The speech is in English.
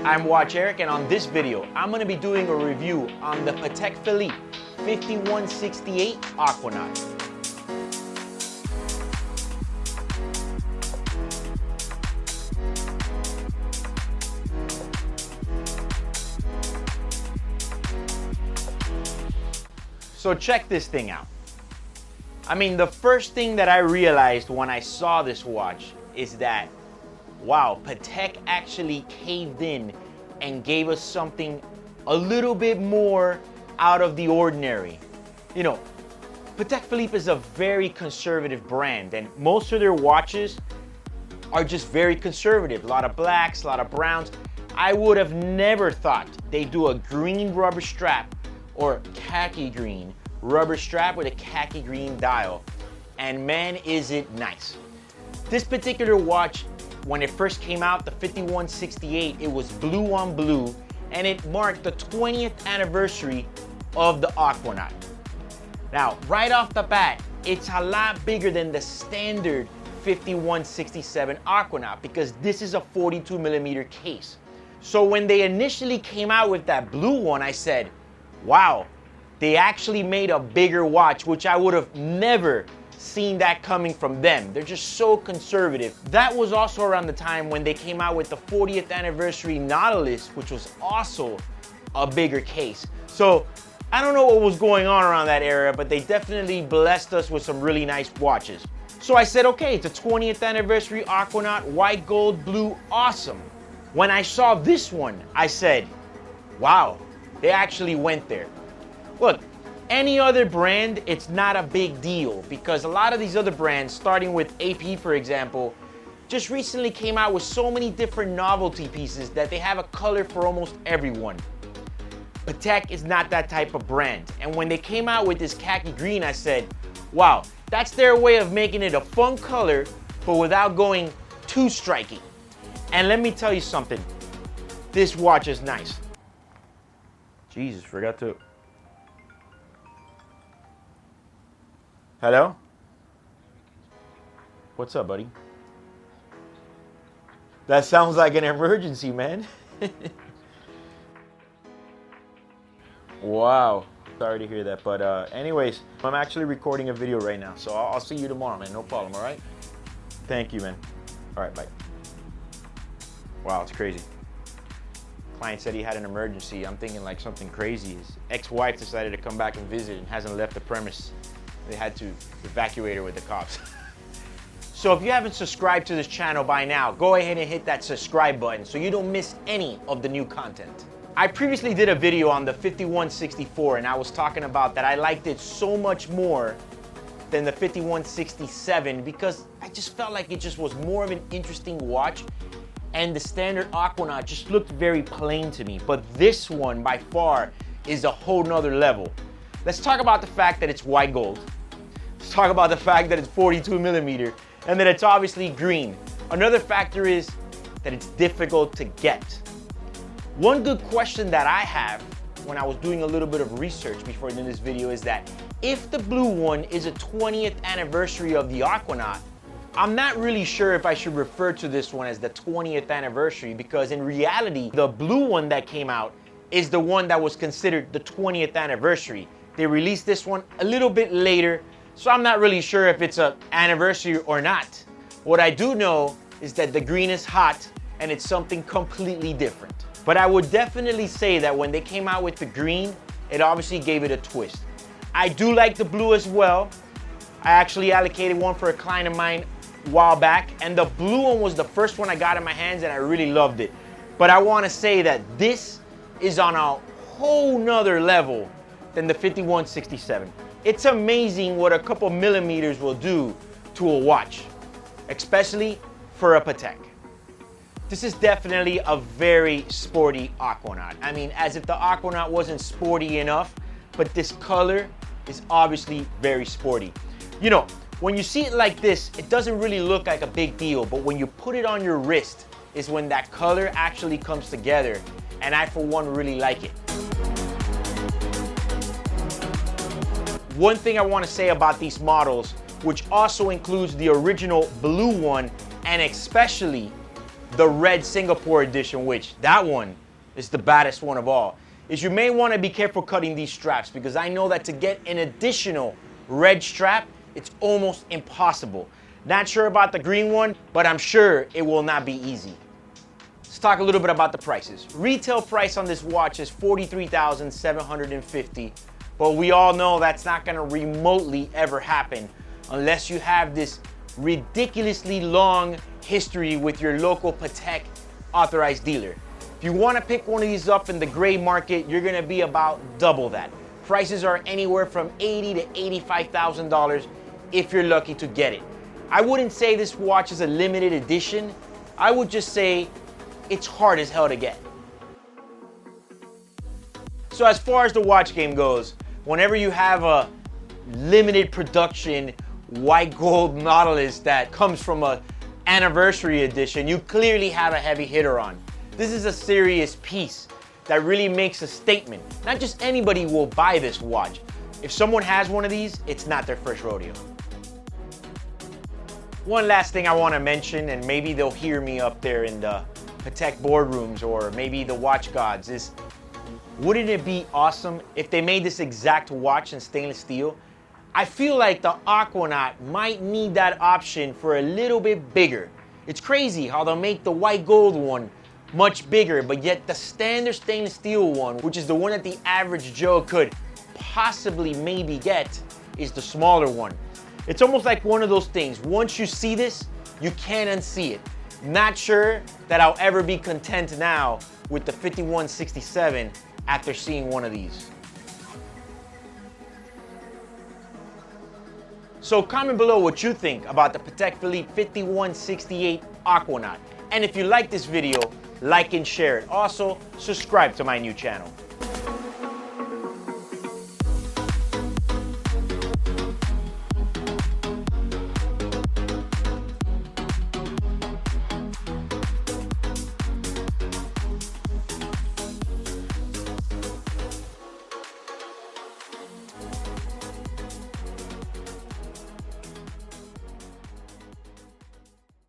I'm Watch Eric, and on this video, I'm going to be doing a review on the Patek Philippe 5168 Aquanaut. So check this thing out. I mean, the first thing that I realized when I saw this watch is that, wow, Patek actually caved in and gave us something a little bit more out of the ordinary. You know, Patek Philippe is a very conservative brand, and most of their watches are just very conservative. A lot of blacks, a lot of browns. I would have never thought they'd do a green rubber strap or khaki green rubber strap with a khaki green dial. And man, is it nice. This particular watch, when it first came out, the 5168, it was blue on blue, and it marked the 20th anniversary of the Aquanaut. Now, right off the bat, it's a lot bigger than the standard 5167 Aquanaut because this is a 42mm case. So when they initially came out with that blue one, I said, wow, they actually made a bigger watch, which I would have never seen that coming from them. They're just so conservative. That was also around the time when they came out with the 40th anniversary Nautilus, which was also a bigger case. So I don't know what was going on around that era, but they definitely blessed us with some really nice watches. So I said, okay, it's a 20th anniversary Aquanaut, white, gold, blue, awesome. When I saw this one, I said, wow, they actually went there. Look, any other brand, it's not a big deal because a lot of these other brands, starting with AP, for example, just recently came out with so many different novelty pieces that they have a color for almost everyone. Patek is not that type of brand. And when they came out with this khaki green, I said, wow, that's their way of making it a fun color, but without going too striking. And let me tell you something, this watch is nice. Jesus, forgot to... Hello? What's up, buddy? That sounds like an emergency, man. Wow. Sorry to hear that, but anyways, I'm actually recording a video right now, so I'll see you tomorrow, man. No problem, all right? Thank you, man. All right, bye. Wow, it's crazy. Client said he had an emergency. I'm thinking like something crazy. His ex-wife decided to come back and visit and hasn't left the premise. They had to evacuate her with the cops. So if you haven't subscribed to this channel by now, go ahead and hit that subscribe button so you don't miss any of the new content. I previously did a video on the 5164 and I was talking about that I liked it so much more than the 5167 because I just felt like it just was more of an interesting watch and the standard Aquanaut just looked very plain to me. But this one by far is a whole nother level. Let's talk about the fact that it's white gold. Let's talk about the fact that it's 42mm and that it's obviously green. Another factor is that it's difficult to get. One good question that I have when I was doing a little bit of research before doing this video is that if the blue one is a 20th anniversary of the Aquanaut, I'm not really sure if I should refer to this one as the 20th anniversary because in reality, the blue one that came out is the one that was considered the 20th anniversary. They released this one a little bit later, so I'm not really sure if it's an anniversary or not. What I do know is that the green is hot and it's something completely different. But I would definitely say that when they came out with the green, it obviously gave it a twist. I do like the blue as well. I actually allocated one for a client of mine a while back, and the blue one was the first one I got in my hands and I really loved it. But I want to say that this is on a whole nother level than the 5167. It's amazing what a couple millimeters will do to a watch, especially for a Patek. This is definitely a very sporty Aquanaut. I mean, as if the Aquanaut wasn't sporty enough, but this color is obviously very sporty. You know, when you see it like this, it doesn't really look like a big deal, but when you put it on your wrist is when that color actually comes together, and I, for one, really like it. One thing I want to say about these models, which also includes the original blue one and especially the red Singapore edition, which that one is the baddest one of all, is you may want to be careful cutting these straps, because I know that to get an additional red strap, it's almost impossible. Not sure about the green one, but I'm sure it will not be easy. Let's talk a little bit about the prices. Retail price on this watch is $43,750, but we all know that's not going to remotely ever happen unless you have this ridiculously long history with your local Patek authorized dealer. If you want to pick one of these up in the gray market, you're going to be about double that. Prices are anywhere from $80,000 to $85,000 if you're lucky to get it. I wouldn't say this watch is a limited edition. I would just say it's hard as hell to get. So as far as the watch game goes, whenever you have a limited production white gold Nautilus that comes from a anniversary edition, you clearly have a heavy hitter on. This is a serious piece that really makes a statement. Not just anybody will buy this watch. If someone has one of these, it's not their first rodeo. One last thing I want to mention, and maybe they'll hear me up there in the Patek boardrooms or maybe the watch gods, is wouldn't it be awesome if they made this exact watch in stainless steel? I feel like the Aquanaut might need that option for a little bit bigger. It's crazy how they'll make the white gold one much bigger, but yet the standard stainless steel one, which is the one that the average Joe could possibly maybe get, is the smaller one. It's almost like one of those things. Once you see this, you can't unsee it. Not sure that I'll ever be content now with the 5167 after seeing one of these. So comment below what you think about the Patek Philippe 5168 Aquanaut. And if you like this video, like and share it. Also, subscribe to my new channel.